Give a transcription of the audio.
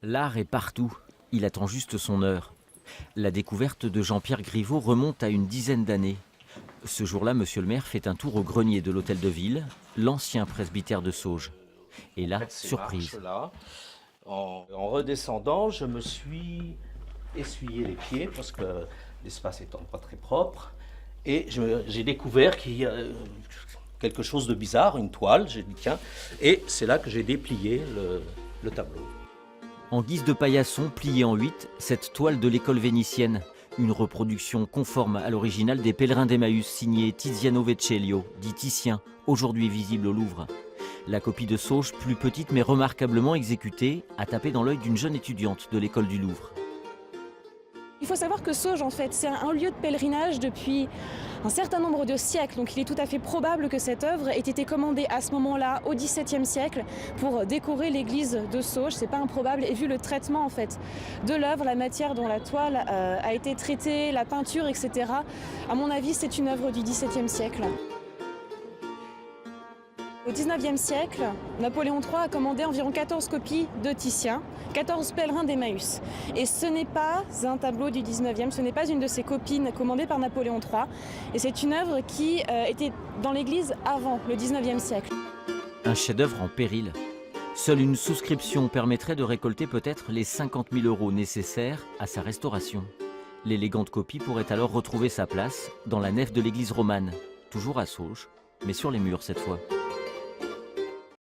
L'art est partout, il attend juste son heure. La découverte de Jean-Pierre Griveaux remonte à une dizaine d'années. Ce jour-là, monsieur le maire fait un tour au grenier de l'hôtel de ville, l'ancien presbytère de Sauges. Et là, surprise. Là, en redescendant, je me suis essuyé les pieds parce que l'espace étant pas très propre. Et j'ai découvert qu'il y a quelque chose de bizarre, une toile. J'ai dit tiens, et c'est là que j'ai déplié le tableau. En guise de paillasson plié en 8, cette toile de l'école vénitienne, une reproduction conforme à l'original des Pèlerins d'Emmaüs signé Tiziano Vecellio, dit Titien, aujourd'hui visible au Louvre. La copie de Sauges, plus petite mais remarquablement exécutée, a tapé dans l'œil d'une jeune étudiante de l'école du Louvre. Il faut savoir que Sauges, en fait, c'est un lieu de pèlerinage depuis un certain nombre de siècles. Donc il est tout à fait probable que cette œuvre ait été commandée à ce moment-là, au XVIIe siècle, pour décorer l'église de Sauges. C'est pas improbable. Et vu le traitement, en fait, de l'œuvre, la matière dont la toile a été traitée, la peinture, etc., à mon avis, c'est une œuvre du XVIIe siècle. Au XIXe siècle, Napoléon III a commandé environ 14 copies de Titien, 14 pèlerins d'Emmaüs. Et ce n'est pas un tableau du XIXe, ce n'est pas une de ces copies commandées par Napoléon III. Et c'est une œuvre qui était dans l'église avant le XIXe siècle. Un chef-d'œuvre en péril. Seule une souscription permettrait de récolter peut-être les 50 000 € nécessaires à sa restauration. L'élégante copie pourrait alors retrouver sa place dans la nef de l'église romane, toujours à Sauges, mais sur les murs cette fois.